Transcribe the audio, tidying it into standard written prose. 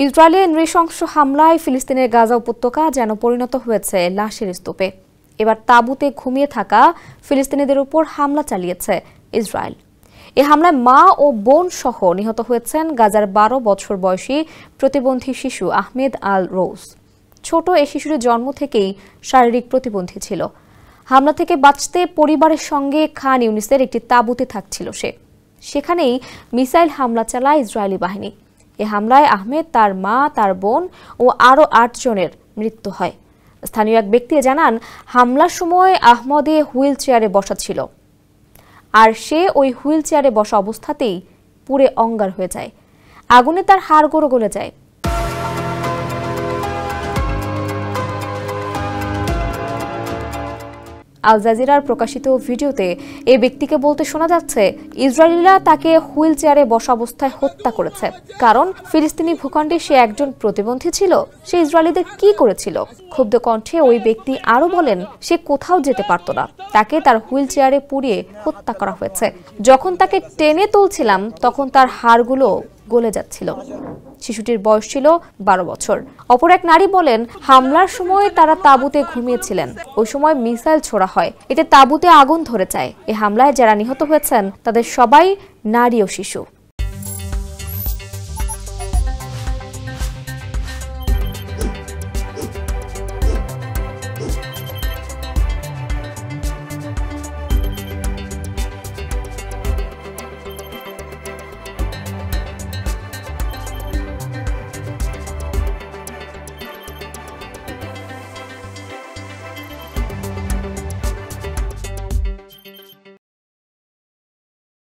ইসরায়েলের নৃশংস হামলায় ফিলিস্তিনের গাজা উপত্যকা যেন পরিণত হয়েছে লাশের স্তূপে। এবার তাঁবুতে ঘুমিয়ে থাকা ফিলিস্তিনিদের উপর হামলা চালিয়েছে ইসরায়েল। এই হামলায় মা ও বোন সহ নিহত হয়েছেন গাজার 12 বছর বয়সী প্রতিবন্ধী শিশু আহমেদ আল রোজ। ছোট এই শিশুটির জন্ম থেকেই শারীরিক প্রতিবন্ধী ছিল। হামলা থেকে বাঁচতে পরিবারের সঙ্গে খান ইউনিসের একটি তাঁবুতে থাকছিল সে। সেখানেই মিসাইল হামলা চালায় ইসরায়েলি বাহিনী। এ হামলায় আহমেদ, তার মা, তার বোন ও আরও 8 জনের মৃত্যু হয়। স্থানীয় এক ব্যক্তি জানান, হামলার সময় আহমদে হুইল চেয়ারে বসা ছিল, আর সে ওই হুইল চেয়ারে বসা অবস্থাতেই পুড়ে অঙ্গার হয়ে যায়। আগুনে তার হাড়গোড় গলে যায়। আল জাজিরার প্রকাশিত ভিডিওতে এই ব্যক্তিকে বলতে শোনা যাচ্ছে, ইসরায়েলিরা তাকে হুইল চেয়ারে বসা অবস্থায় হত্যা করেছে, কারণ ফিলিস্তিনি ভূখণ্ডে সে একজন প্রতিবন্ধী ছিল। সে ইসরায়েলিদের কি করেছিল? ক্ষুব্ধ কণ্ঠে ওই ব্যক্তি আরো বলেন, সে কোথাও যেতে পারত না, তাকে তার হুইল চেয়ারে পুড়িয়ে হত্যা করা হয়েছে। যখন তাকে টেনে তুলছিলাম তখন তার হাড়গুলো গলে যাচ্ছিল। শিশুটির বয়স ছিল 12 বছর। অপর এক নারী বলেন, হামলার সময় তারা তাঁবুতে ঘুমিয়েছিলেন। ওই সময় মিসাইল ছোড়া হয়, এতে তাঁবুতে আগুন ধরে যায়। এই হামলায় যারা নিহত হয়েছেন তাদের সবাই নারী ও শিশু।